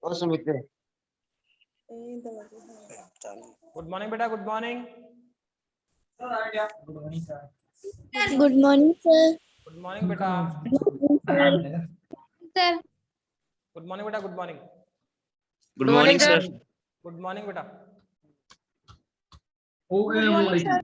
और Sumit good morning बेटा, good morning. Good morning sir. Good morning बेटा, सर गुड मॉर्निंग बेटा, good morning. Good morning sir. Good morning बेटा। Good morning sir.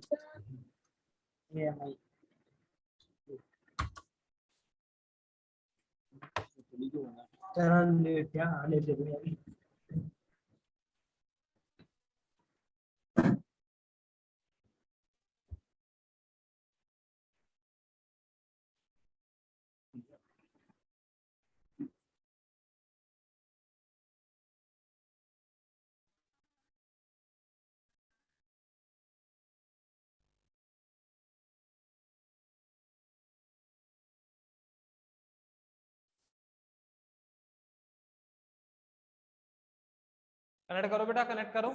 Connect करो बेटा, connect करो।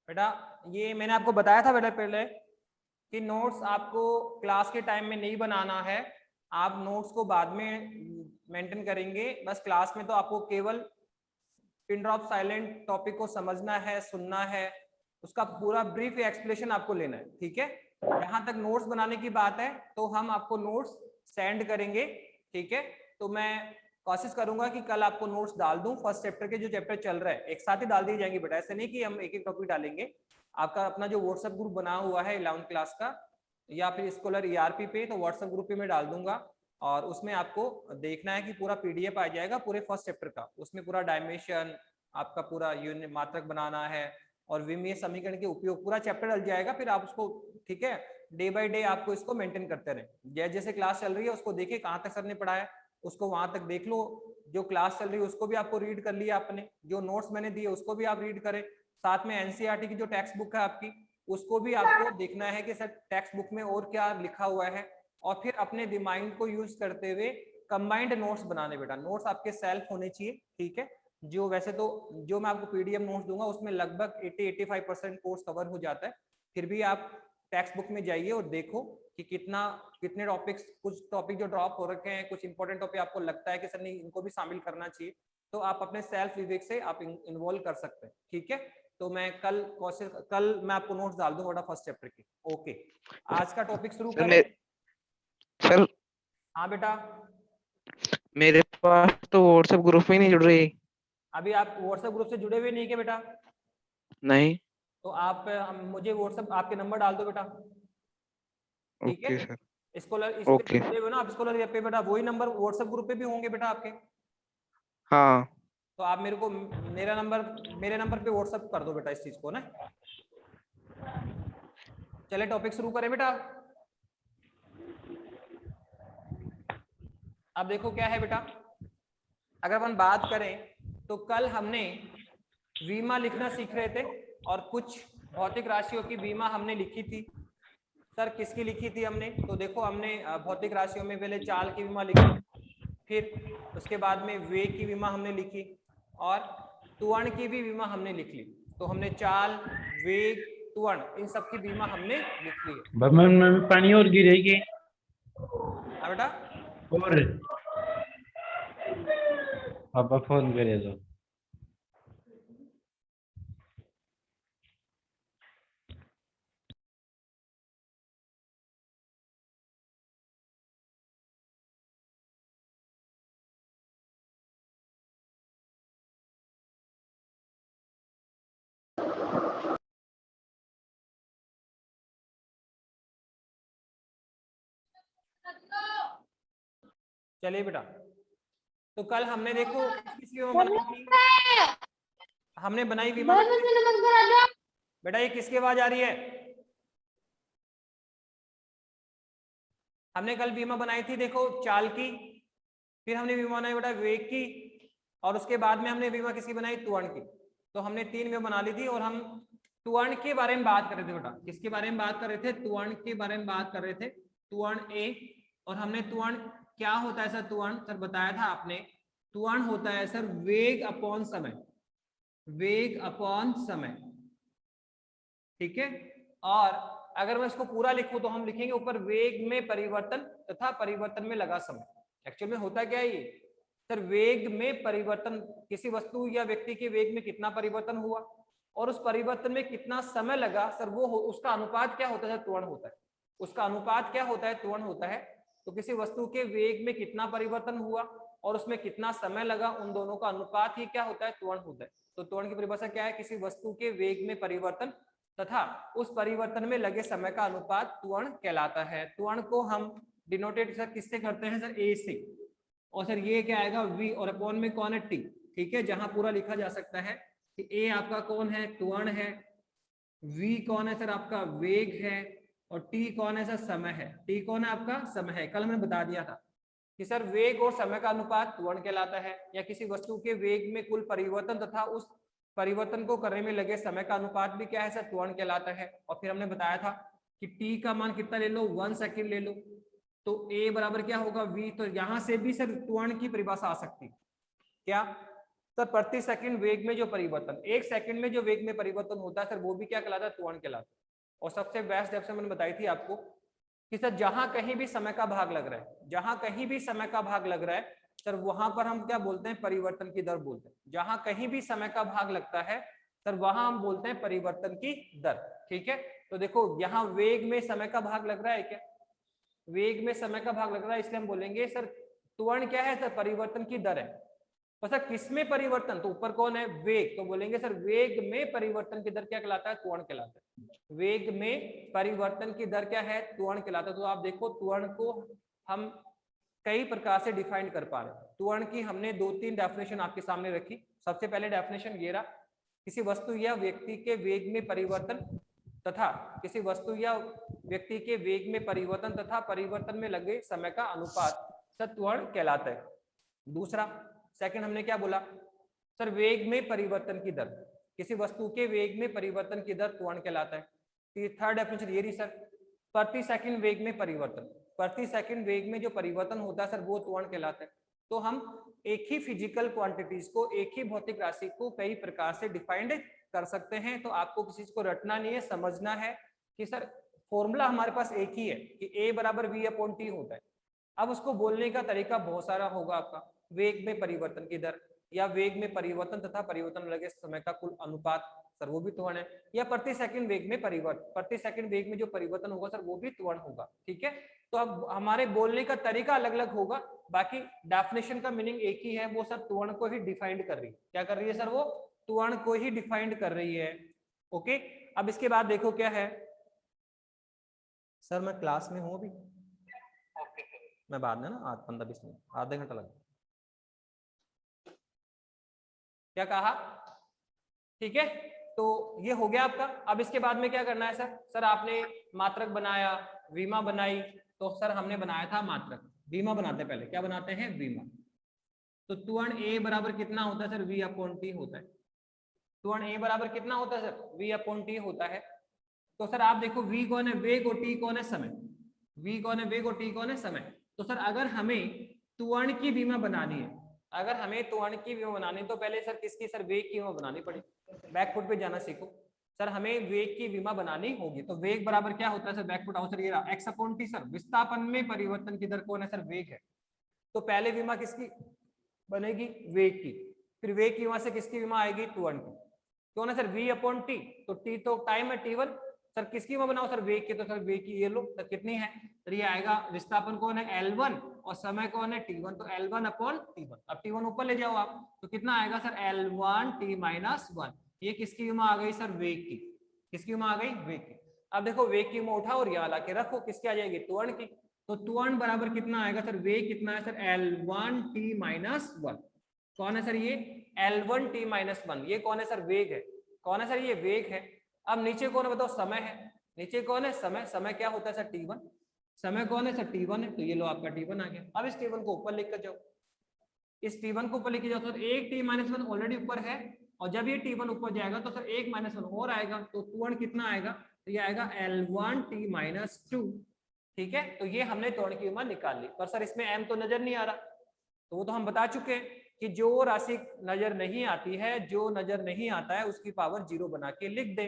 बेटा ये मैंने आपको बताया था बेटा पहले कि नोट्स आपको क्लास के टाइम में नहीं बनाना है, आप नोट्स को बाद में मेंटेन करेंगे। बस क्लास में तो आपको केवल पिन ड्रॉप साइलेंट टॉपिक को समझना है, सुनना है, उसका पूरा ब्रीफ एक्सप्लेनेशन आपको लेना है, ठीक है। जहां तक नोट्स बनाने की बात है तो हम आपको नोट्स सेंड करेंगे, ठीक है। तो मैं कोशिश करूंगा कि कल आपको नोट्स डाल दूं। फर्स्ट चैप्टर के जो चैप्टर चल रहा है एक साथ ही डाल दिए जाएंगे बेटा, ऐसे नहीं कि हम एक एक टॉपिक डालेंगे। आपका अपना जो व्हाट्सएप ग्रुप बना हुआ है 11th क्लास का या फिर स्कॉलर ईआरपी पे, तो व्हाट्सएप ग्रुप पे मैं डाल दूंगा और उसमें आपको देखना है कि पूरा पीडीएफ आ जाएगा पूरे फर्स्ट चैप्टर का। उसमें पूरा डायमेंशन, आपका पूरा यूनिट मात्रक बनाना है और विमीय समीकरण के उपयोग पूरा चैप्टर डल जाएगा। फिर आप उसको, ठीक है, डे बाय डे आपको इसको मेंटेन करते रहे। जैसे जैसे क्लास चल रही है उसको देखिए कहाँ तक सर ने पढ़ाया, उसको वहां तक देख लो। जो क्लास चल रही है उसको भी आपको रीड कर लिया आपने, जो नोट्स मैंने दिए उसको भी आप रीड करें। साथ में एनसीईआरटी की जो टेक्स्ट बुक है आपकी, उसको भी आपको देखना है कि सर टेक्स्ट बुक में और क्या लिखा हुआ है, और फिर अपने दिमाग को यूज करते हुए कंबाइंड नोट्स बनाने। बेटा नोट्स आपके सेल्फ होने चाहिए, ठीक है। जो वैसे तो जो मैं आपको पीडीएफ नोट्स दूंगा उसमें लगभग 80-85% कोर्स कवर हो जाता है। फिर भी आप टेक्स्ट बुक में जाइए और देखो कि कितने टॉपिक्स, कुछ टॉपिक जो ड्रॉप हो रखे हैं, कुछ इंपॉर्टेंट टॉपिक आपको लगता है कि सर नहीं इनको भी शामिल करना चाहिए, तो आप अपने सेल्फ विवेक से आप इन्वॉल्व कर सकते हैं, ठीक है। तो मैं कल मैं आपको नोट्स डाल दूंगा फर्स्ट चैप्टर की। ओके, आज का टॉपिक शुरू करें। सर हाँ बेटा, मेरे पास तो व्हाट्सएप ग्रुप में नहीं जुड़ रही। अभी आप व्हाट्सएप ग्रुप से जुड़े हुए नहीं क्या बेटा? नहीं। तो आप मुझे व्हाट्सएप आपके नंबर डाल दो बेटा, ठीक है। Okay sir. स्कॉलर इस पे ओके। जुड़े हुए ना आप, स्कॉलर ऐप पे बेटा वही नंबर व्हाट्सएप ग्रुप पे भी होंगे बेटा आपके। हाँ। तो आप मेरे को मेरे नंबर पे व्हाट्सएप कर दो बेटा इस चीज को ना। चले टॉपिक शुरू करें बेटा। अब देखो क्या है बेटा, अगर अपन बात करें तो कल हमने बीमा लिखना सीख रहे थे और कुछ भौतिक राशियों की बीमा हमने लिखी थी। सर किसकी लिखी थी हमने? तो देखो हमने भौतिक राशियों में पहले चाल की बीमा लिखी, फिर उसके बाद में वेग की बीमा हमने लिखी और त्वरण की भी बीमा हमने लिख ली। तो हमने चाल, वेग, त्वरण इन सब की बीमा हमने लिख ली है। पानी और गिरेगी बेटा और पापा फोन करे तो चलिए बेटा, तो कल हमने देखो किसकी बीमा बनाई थी, हमने बनाई बीमा बेटा ये किसकी आवाज आ रही है? हमने कल बीमा बनाई थी देखो चाल की, फिर हमने बीमा बनाई बेटा वेग की, और उसके बाद में हमने बीमा किसकी बनाई? त्वरण की। तो हमने 3 बीमा बना ली थी और हम त्वरण के बारे में बात कर रहे थे बेटा। किसके बारे में बात कर रहे थे? त्वरण के बारे में बात कर रहे थे, त्वरण ए। और हमने त्वरण क्या होता है सर? त्वरण सर बताया था आपने, त्वरण होता है सर वेग अपॉन समय, वेग अपॉन समय, ठीक है। और अगर मैं इसको पूरा लिखूं तो हम लिखेंगे ऊपर वेग में परिवर्तन तथा परिवर्तन में लगा समय। एक्चुअल में होता क्या है ये सर, वेग में परिवर्तन, किसी वस्तु या व्यक्ति के वेग में कितना परिवर्तन हुआ और उस परिवर्तन में कितना समय लगा सर, वो उसका अनुपात क्या होता है सर, त्वरण होता है। उसका अनुपात क्या होता है, त्वरण होता है। तो किसी वस्तु के वेग में कितना परिवर्तन हुआ और उसमें कितना समय लगा, उन दोनों का अनुपात ही क्या होता है, त्वरण होता है। तो त्वरण की परिभाषा क्या है, किसी वस्तु के वेग में परिवर्तन तथा उस परिवर्तन में लगे समय का अनुपात त्वरण कहलाता है। त्वरण को हम डिनोटेट सर किससे करते हैं सर, ए से। और सर ये क्या आएगा, वी, और अपॉन में कौन है, टी। ठीक है, जहां पूरा लिखा जा सकता है कि ए आपका कौन है, त्वरण है, वी कौन है सर, आपका वेग है, और टी कौन है सर, समय है। टी कौन है आपका, समय है। कल मैंने बता दिया था कि सर वेग और समय का अनुपात त्वरण कहलाता है, या किसी वस्तु के वेग में कुल परिवर्तन तथा उस परिवर्तन को करने में लगे समय का अनुपात भी क्या है सर, त्वरण कहलाता है। और फिर हमने बताया था कि टी का मान कितना ले लो, 1 सेकेंड ले लो, तो ए बराबर क्या होगा, वी। तो यहां से भी सर त्वरण की परिभाषा आ सकती है, क्या सर, प्रति सेकंड वेग में जो परिवर्तन, 1 सेकंड में जो वेग में परिवर्तन होता है सर, वो भी क्या कहलाता है, त्वरण कहलाता है। और सबसे बेस्ट डेफिनेशन मैंने बताई थी आपको कि सर जहां कहीं भी समय का भाग लग रहा है, जहां कहीं भी समय का भाग लग रहा है सर, वहां पर हम क्या बोलते हैं, परिवर्तन की दर बोलते हैं। जहां कहीं भी समय का भाग लगता है सर, वहां हम बोलते हैं परिवर्तन की दर। ठीक है, तो देखो यहाँ वेग में समय का भाग लग रहा है क्या, वेग में समय का भाग लग रहा है, इसलिए हम बोलेंगे सर त्वरण क्या है सर, परिवर्तन की दर है। तो सर किसमें परिवर्तन, तो ऊपर कौन है, वेग, तो बोलेंगे सर वेग में परिवर्तन की दर क्या कहलाता है, त्वरण कहलाता है। वेग में परिवर्तन की दर क्या है, त्वरण कहलाता है। तो आप देखो त्वरण को हम कई प्रकार से डिफाइन कर पा रहे हैं। त्वरण की हमने 2-3 डेफिनेशन आपके सामने रखी। सबसे पहले डेफिनेशन ये रहा, किसी वस्तु या व्यक्ति के वेग में परिवर्तन तथा किसी वस्तु या व्यक्ति के वेग में परिवर्तन तथा परिवर्तन में लगे समय का अनुपात सर त्वरण कहलाता है। दूसरा, सेकंड हमने क्या बोला सर, वेग में परिवर्तन की दर, किसी वस्तु के वेग में परिवर्तन की दर त्वरण कहलाता है। थर्ड डेफिनेशन ये रही सर, प्रति सेकंड वेग में परिवर्तन, प्रति सेकंड वेग में जो परिवर्तन होता है सर, वो त्वरण कहलाता है। तो हम एक ही फिजिकल क्वांटिटीज को, एक ही भौतिक राशि को कई प्रकार से डिफाइंड कर सकते हैं। तो आपको किसी चीज को रटना नहीं है, समझना है कि सर फॉर्मूला हमारे पास एक ही है कि ए बराबर वी अपॉन टी होता है। अब उसको बोलने का तरीका बहुत सारा होगा आपका, वेग में परिवर्तन की दर, या वेग में परिवर्तन तथा परिवर्तन लगे समय का कुल अनुपात सर, वो भी त्वरण है। या प्रति सेकंड वेग में परिवर्तन, प्रति सेकंड वेग में जो परिवर्तन होगा सर, वो भी त्वरण होगा। ठीक है, तो अब हमारे बोलने का तरीका अलग अलग होगा, बाकी डेफिनेशन का मीनिंग एक ही है, वो सर त्वरण को ही डिफाइंड कर रही है। क्या कर रही है सर, वो त्वरण को ही डिफाइंड कर रही है। ओके, अब इसके बाद देखो क्या है सर, मैं क्लास में हूँ अभी, मैं बाद में ना 15-20 मिनट, आधा घंटा लगा। क्या कहा, ठीक है, तो ये हो गया आपका। अब इसके बाद में क्या करना है सर, सर आपने मात्रक बनाया, विमा बनाई, तो सर हमने बनाया था मात्रक, विमा बनाते पहले, क्या बनाते हैं, विमा। तो त्वरण ए बराबर कितना होता है सर, वी अपॉन टी होता है। त्वरण ए बराबर कितना होता है सर, वी अपॉन टी होता है। तो सर आप देखो वी कौन है, वेग, और टी कौन है, समय। वी कौन है, वेग, और टी कौन है, समय। तो सर अगर हमें त्वरण की विमा बनानी है, अगर हमें त्वरण की विमा बनानी है, तो पहले सर किसकी, सर वेग की विमा बनानी पड़ेगी। बैकफुट पे जाना सीखो सर, हमें वेग की विमा बनानी होगी। तो वेग बराबर क्या होता है सर, बैकफुट आओ सर, ये रहा एक्स अपॉन टी। सर विस्थापन में परिवर्तन की दर कौन है सर, वेग है। तो पहले विमा किसकी बनेगी, वेग की। फिर वेग की विमा से किसकी विमा आएगी, त्वरण की। कौन है सर, वी अपॉन टी, तो टी तो टाइम है, T1। सर किसकी विमा बनाओ सर, वेग की, तो सर वेग की ये लो, सर कितनी है, तो ये आएगा, विस्थापन कौन है, L1, और समय कौन है, T1, तो L1 अपॉन T1। अब T1 ऊपर ले जाओ आप, तो कितना आएगा सर, L1 T माइनस 1। ये किसकी विमा आ गई सर, वेग की। किसकी विमा आ गई, वेग की। अब देखो वेग की विमा उठाओ और यहाँ ला के रखो, किसकी आ जाएगी, त्वरण की। तो त्वरण बराबर कितना आएगा सर, वेग कितना है सर, L1 T माइनस 1। कौन है सर ये, L1 T माइनस 1, ये कौन है सर, वेग है। कौन है सर, ये वेग है। अब नीचे कौन है बताओ, समय है। नीचे कौन है, समय। समय क्या होता है सर, T1। समय कौन है सर, T1 है, तो ये लो आपका T1 आ गया। अब इस T1 को ऊपर लेकर जाओ, इस T1 को ऊपर लेके जाओ, सर एक T माइनस 1 ऑलरेडी ऊपर है, और जब ये T1 ऊपर जाएगा तो सर एक माइनस 1 और आएगा, तो त्वरण कितना आएगा, तो ये आएगा L1 T माइनस 2। ठीक है, तो ये हमने त्वरण की विमा निकाल ली। पर सर इसमें m तो नजर नहीं आ रहा, तो वो तो हम बता चुके हैं कि जो राशि नजर नहीं आती है, जो नजर नहीं आता है, उसकी पावर 0 बना के लिख दे।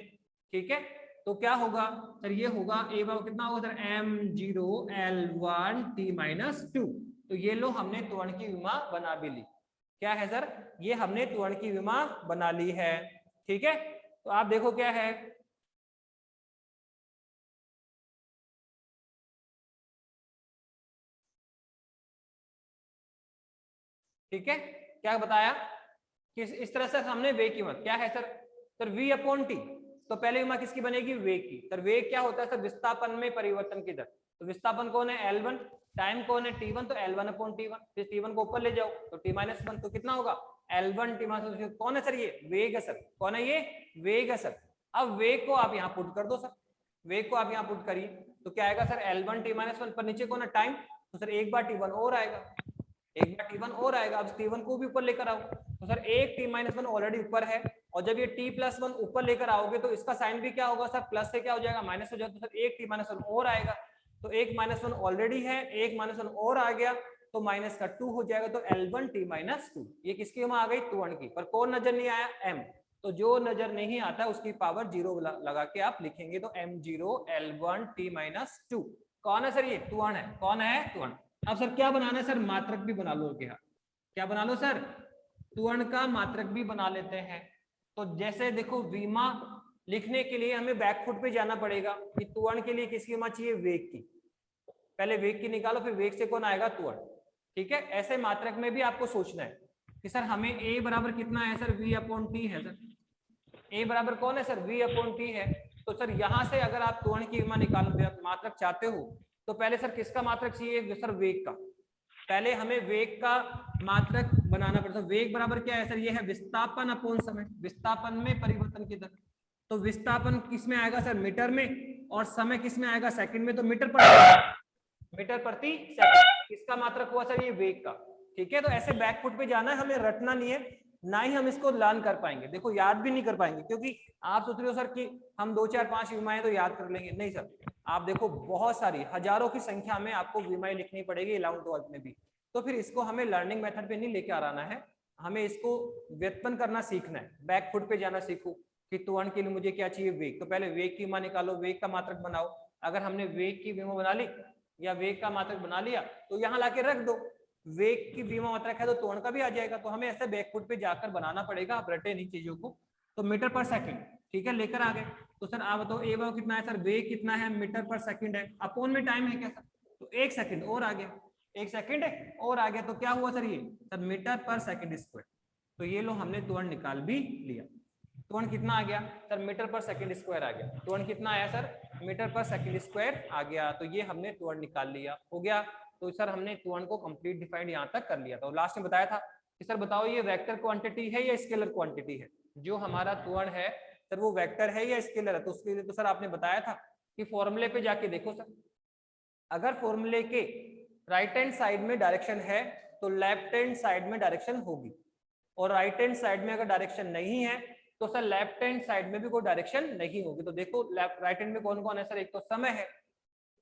ठीक है, तो क्या होगा सर, ये होगा ए बराबर कितना होगा सर, m0 L1 t-2। तो ये लो हमने त्वरण की विमा बना भी ली। क्या है सर, ये हमने त्वरण की विमा बना ली है। ठीक है, तो आप देखो क्या है, ठीक है, क्या बताया कि इस तरह से हमने वेग की कीमत क्या है सर v अपॉन टी। तो पहले विमा किसकी बनेगी, वेग की। सर वेग क्या होता है सर, विस्थापन में परिवर्तन की दर। तो विस्थापन कौन है, L1, टाइम कौन है, T1, तो L1 अपॉन T1, फिर T1 को ऊपर ले जाओ तो T-1, तो कितना होगा L1 T-, कौन है सर, ये वेग है सर, कौन है ये, वेग है सर। अब वेग को आप यहाँ पुट कर दो सर, वेग को आप यहाँ पुट करिए तो क्या आएगा सर, L1 T-1 पर नीचे कौन है, टाइम, तो सर एक बार T1 और आएगा, एक बार T1 और आएगा। अब T1 को भी ऊपर लेकर आओ तो सर एक T-1 ऑलरेडी ऊपर है, और जब ये T+1 ऊपर लेकर आओगे तो इसका साइन भी क्या होगा सर, प्लस से क्या हो जाएगा, माइनस हो जाएगा। तो सर एक T-1 और आएगा, तो एक -1 ऑलरेडी है, एक -1 और आ गया तो माइनस का 2 हो जाएगा। तो L1 T-2 ये किसकी वहां आ गई, त्वरण की। पर कौन नजर नहीं आया, m, तो जो नजर नहीं आता उसकी पावर 0 लगा के आप लिखेंगे। तो m0 L1 T-2 कौन है सर, ये त्वरण है, कौन है, त्वरण। अब सर क्या बनाना है सर, मात्रक भी बना लो, क्या बना लो सर, त्वरण का मात्रक भी बना लेते हैं। तो जैसे देखो विमा लिखने के लिए हमें बैकफुट पे जाना पड़ेगा कि त्वरण के लिए किसकी विमा चाहिए, वेग की। पहले वेग की निकालो, फिर वेग से कौन आएगा, त्वरण। ठीक है, ऐसे मात्रक में भी आपको सोचना है कि सर हमें a बराबर कितना है सर, v अपॉन टी है सर, a बराबर कौन है सर, v अपॉन टी है। तो सर यहां से अगर आप त्वरण की विमा निकाल मात्रक चाहते हो तो पहले सर किसका मात्रक चाहिए, सर वेग का। पहले हमें वेग का मात्रक बनाना पड़ता है। वेग बराबर क्या है सर, ये है विस्थापन अपॉन समय, विस्थापन में परिवर्तन की दर। तो विस्थापन किस में आएगा सर, मीटर में, और समय किस में आएगा, सेकंड में। तो मीटर प्रति सेकंड किसका मात्रक हुआ सर, ये वेग का। ठीक है, तो ऐसे बैकफुट पे जाना है, हमें रटना नहीं है, ना ही हम इसको लर्न कर पाएंगे, देखो याद भी नहीं कर पाएंगे, क्योंकि आप सोच रहे हो सर कि हम 2 4 5 विमाएं तो याद कर लेंगे, नहीं सर। आप देखो बहुत सारी हजारों की संख्या में आपको विमाएं लिखनी पड़ेगी 11th-12th में भी। तो फिर इसको हमें लर्निंग मेथड पे नहीं लेके आना है, हमें इसको व्युत्पन्न करना सीखना है, बैकफुट पे जाना सीखो कि त्वरण के लिए मुझे क्या चाहिए, वेग। तो पहले वेग की विमा निकालो, वेग का मात्रक बनाओ। अगर हमने वेग की विमा बना ली या वेग का मात्रक बना लिया तो यहाँ लाके रख दो, वेग की विमा मात्रक है तो त्वरण का भी आ जाएगा। तो हमें ऐसे बैकफुट पे जाकर बनाना पड़ेगा, आप रटे नहीं चीजों को। तो मीटर पर सेकंड, ठीक है, लेकर आ गए। तो सर आप बताओ ए बराबर कितना है सर, वेग कितना है, मीटर पर सेकंड है, अपॉन में टाइम है क्या सर, तो 1 सेकंड और आ गया, 1 सेकंड और आ गया। तो क्या हुआ सर, ये सर मीटर पर सेकंड स्क्वायर। तो ये लो हमने त्वरण निकाल भी लिया। त्वरण कितना आ गया सर, मीटर पर सेकंड स्क्वायर आ गया। त्वरण कितना आया सर, मीटर पर सेकंड स्क्वायर आ गया। तो ये हमने त्वरण निकाल लिया, हो गया। तो सर हमने त्वरण को कंप्लीट डिफाइंड यहाँ तक कर लिया था। और लास्ट में बताया था कि सर बताओ ये वेक्टर क्वांटिटी है या स्केलर क्वांटिटी है, जो हमारा त्वरण है सर वो वेक्टर है या स्केलर है। तो उसके लिए तो सर आपने बताया था कि फॉर्मूले पे जाके देखो सर, अगर फॉर्मूले के राइट हैंड साइड में डायरेक्शन है तो लेफ्ट हैंड साइड में डायरेक्शन होगी, और राइट हैंड साइड में अगर डायरेक्शन नहीं है तो सर लेफ्ट हैंड साइड में भी कोई डायरेक्शन नहीं होगी। तो देखो लेफ्ट राइट हैंड में कौन कौन है सर, एक तो समय है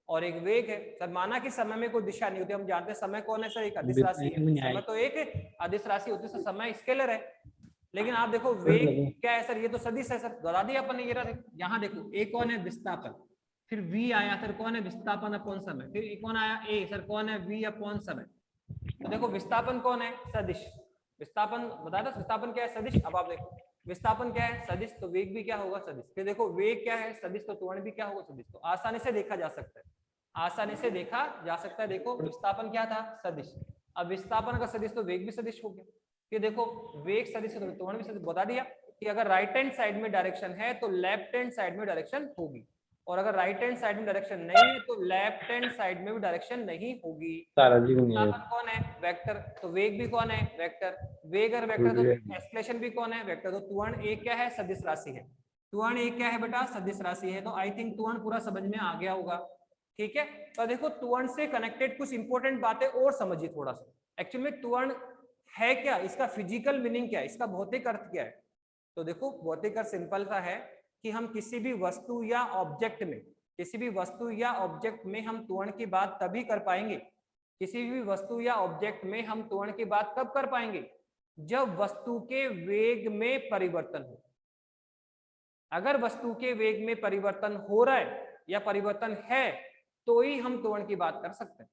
और एक वेग है। सर माना कि समय में कोई दिशा नहीं होती, हम जानते हैं समय कौन है सर, एक अदिश राशि है। समय तो एक अदिश राशि होती है, समय स्केलर है। लेकिन आप देखो वेग क्या है सर, ये तो सदिश है सर, बता दिया अपन ने। ये यहाँ देखो ए कौन है, विस्थापन, फिर v आया सर कौन है, विस्थापन अपॉन समय, फिर कौन आया a सर कौन है, v अपॉन समय। तो देखो विस्थापन कौन है, सदिश, विस्थापन बताया था, विस्थापन क्या है, सदिश। अब आप देखो विस्थापन क्या है, सदिश, तो वेग भी क्या होगा, सदिश। फिर देखो वेग क्या है, सदिश, तो त्वरण भी क्या होगा, सदिश। तो आसानी से देखा जा सकता है, आसानी से देखा जा सकता है। देखो विस्थापन क्या था, सदिश, अब विस्थापन का सदिश तो वेग भी सदिश हो गया। फिर देखो वेग सदिश तो त्वरण भी सदिश। बता दिया कि अगर राइट हैंड साइड में डायरेक्शन है तो लेफ्ट हैंड साइड में डायरेक्शन होगी, और अगर राइट हैंड साइड में डायरेक्शन नहीं है तो लेफ्ट हैंड साइड में भी डायरेक्शन नहीं होगी। विस्थापन कौन है, वेक्टर, तो वेग भी कौन है, वेक्टर। वेग और वेक्टर तो एक्सप्रेशन भी कौन है, वेक्टर। तो त्वरण एक क्या है, सदिश राशि है। त्वरण एक क्या है बेटा, सदिश राशि है। तो आई थिंक त्वरण पूरा समझ में आ गया होगा, ठीक है। तो देखो त्वरण से कनेक्टेड कुछ इंपॉर्टेंट बातें और समझिए थोड़ा सा। एक्चुअली में त्वरण है क्या, इसका फिजिकल मीनिंग क्या है, इसका भौतिक अर्थ क्या है। तो देखो भौतिक अर्थ सिंपल सा है कि हम किसी भी वस्तु या ऑब्जेक्ट में, किसी भी वस्तु या ऑब्जेक्ट में हम त्वरण की बात तभी कर पाएंगे, किसी भी वस्तु या ऑब्जेक्ट में हम त्वरण की बात कब कर पाएंगे, जब वस्तु के वेग में परिवर्तन हो। अगर वस्तु के वेग में परिवर्तन हो रहा है या परिवर्तन है तो ही हम त्वरण की बात कर सकते हैं।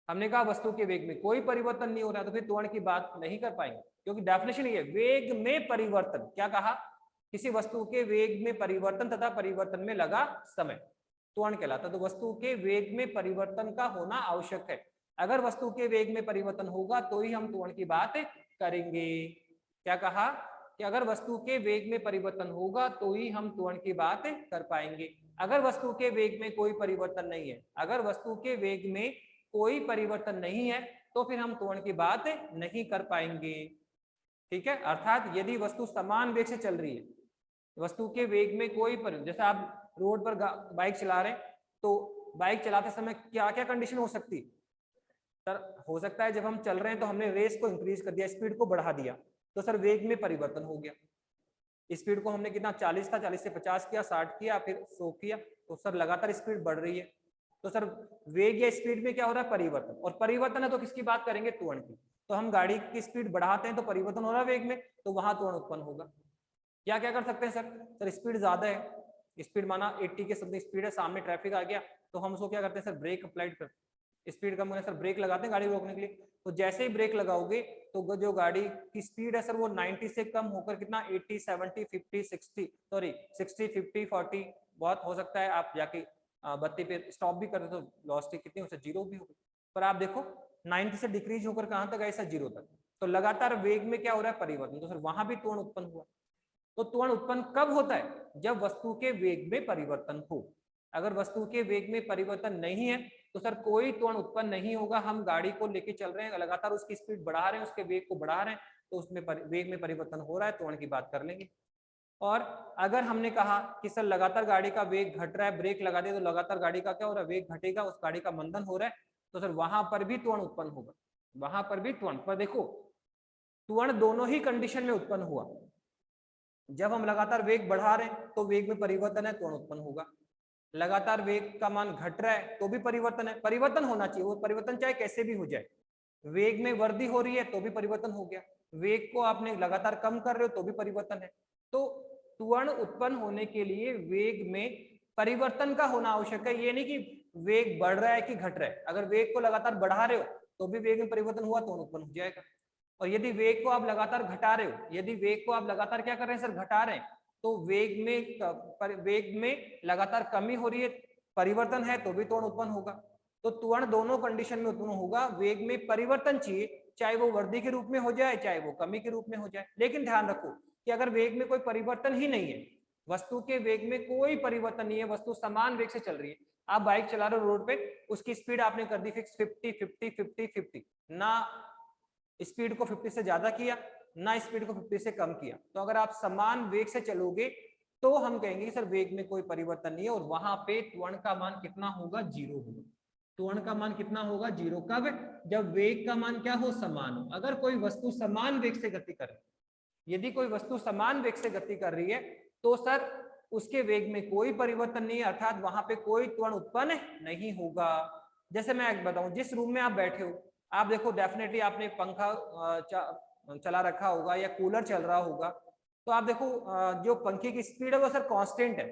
हमने कहा वस्तु के वेग में कोई परिवर्तन नहीं हो रहा तो फिर त्वरण की बात नहीं कर पाएंगे, क्योंकि डेफिनेशन ये वेग में परिवर्तन, क्या कहा, किसी वस्तु के वेग में परिवर्तन तथा परिवर्तन में लगा समय त्वरण कहलाता है। तो वस्तु के वेग में परिवर्तन का होना आवश्यक है। अगर वस्तु के वेग में परिवर्तन होगा तो ही हम त्वरण की बात करेंगे। क्या कहा कि अगर वस्तु के वेग में परिवर्तन होगा तो ही हम त्वरण की बात कर पाएंगे। अगर वस्तु के वेग में कोई परिवर्तन नहीं है, अगर वस्तु के वेग में कोई परिवर्तन नहीं है तो फिर हम त्वरण की बात नहीं कर पाएंगे। ठीक है, अर्थात यदि वस्तु समान वेग से चल रही है, वस्तु के वेग में कोई जैसे आप रोड पर बाइक चला रहे हैं तो बाइक चलाते समय क्या क्या कंडीशन हो सकती है सर? हो सकता है जब हम चल रहे हैं तो हमने रेस को इंक्रीज कर दिया, स्पीड को बढ़ा दिया, तो सर वेग में परिवर्तन हो गया। स्पीड को हमने कितना 40 था, 40 से 50 किया, 60 किया, फिर 100 किया, तो सर लगातार स्पीड बढ़ रही है। तो सर वेग या स्पीड में क्या हो रहा है? परिवर्तन। और परिवर्तन है तो किसकी बात करेंगे? त्वरण की। तो हम गाड़ी की स्पीड बढ़ाते हैं तो परिवर्तन हो रहा है वेग में, तो वहां त्वरण उत्पन्न होगा। क्या क्या कर सकते हैं सर? सर स्पीड ज्यादा है, स्पीड माना 80 के समथिंग स्पीड है, सामने ट्रैफिक आ गया तो हम उसको क्या करते हैं सर? ब्रेक अप्लाइड करते हैं। स्पीड कम होने सर ब्रेक लगाते हैं गाड़ी रोकने के लिए। तो जैसे ही ब्रेक लगाओगे तो जो गाड़ी की स्पीड है सर वो 90 से कम होकर कितना 80 70 50 60 सॉरी 60 50 40 बहुत हो सकता है आप जाके बत्ती पे स्टॉप भी करते तो वेलोसिटी कितनी हो सकती? 0 भी होगी। पर आप देखो 90 से डिक्रीज होकर कहां तक ऐसा 0 तक। तो लगातार वेग में क्या हो रहा है? परिवर्तन। तो सर वहां भी त्वरण उत्पन्न हुआ। तो त्वरण उत्पन्न कब होता है? जब वस्तु के वेग में परिवर्तन हो। अगर वस्तु के वेग में परिवर्तन नहीं है तो सर कोई त्वरण उत्पन्न नहीं होगा। हम गाड़ी को लेके चल रहे हैं, लगातार उसकी स्पीड बढ़ा रहे हैं, उसके वेग को बढ़ा रहे हैं, तो उसमें वेग में परिवर्तन हो रहा है, त्वरण की बात कर लेंगे। और अगर हमने कहा कि सर लगातार गाड़ी का वेग घट रहा है, ब्रेक लगा दे तो लगातार गाड़ी का क्या हो रहा है? वेग घटेगा, उस गाड़ी का मंदन हो रहा है, तो सर वहां पर भी त्वरण उत्पन्न होगा। वहां पर भी त्वरण, पर देखो त्वरण दोनों ही कंडीशन में उत्पन्न हुआ। जब हम लगातार वेग बढ़ा रहे हैं तो वेग में परिवर्तन है, त्वरण उत्पन्न होगा। लगातार वेग का मान घट रहा है तो भी परिवर्तन है। परिवर्तन होना चाहिए, वो परिवर्तन चाहे कैसे भी हो जाए। वेग में वृद्धि हो रही है तो भी परिवर्तन हो गया, वेग को आपने लगातार कम कर रहे हो तो भी परिवर्तन है। तो त्वरण उत्पन्न होने के लिए वेग में परिवर्तन का होना आवश्यक है। ये नहीं कि वेग बढ़ रहा है कि घट रहा है। अगर वेग को लगातार बढ़ा रहे हो तो भी वेग में परिवर्तन हुआ, त्वरण उत्पन्न हो जाएगा। और यदि वेग को आप लगातार घटा रहे हो, यदि वेग को आप लगातार क्या कर रहे हैं सर? घटा रहे हैं, तो वेग में लगातार कमी हो रही है, परिवर्तन है, तो भी त्वरण उत्पन्न होगा। तो त्वरण दोनों कंडीशन में उत्पन्न होगा। वेग में परिवर्तन चाहिए, चाहे वो वृद्धि के रूप में हो जाए चाहे वो कमी के रूप में हो जाए। लेकिन ध्यान रखो कि अगर वेग में कोई परिवर्तन ही नहीं है, वस्तु के वेग में कोई परिवर्तन नहीं है, वस्तु समान वेग से चल रही है, आप बाइक चला रहे हो रोड पे, उसकी स्पीड आपने कर दी फिक्स 50 50 50 50, ना स्पीड को 50 से ज्यादा किया ना स्पीड को 50 से कम किया, तो अगर आप समान वेग से चलोगे तो हम कहेंगे सर वेग में कोई परिवर्तन नहीं है, और वहां पे त्वरण का मान कितना होगा? 0 होगा। त्वरण का मान कितना होगा? 0। कब? जब वेग का मान क्या हो? समान हो। अगर कोई वस्तु समान वेग से गति कर रही है, यदि कोई वस्तु समान वेग से गति कर रही है तो सर उसके वेग में कोई परिवर्तन नहीं है, अर्थात वहां पे कोई त्वरण उत्पन्न नहीं होगा। जैसे मैं बताऊं, जिस रूम में आप बैठे हो, आप देखो डेफिनेटली आपने पंखा चला रखा होगा या कूलर चल रहा होगा, तो आप देखो जो पंखे की स्पीड है वो सर कांस्टेंट है,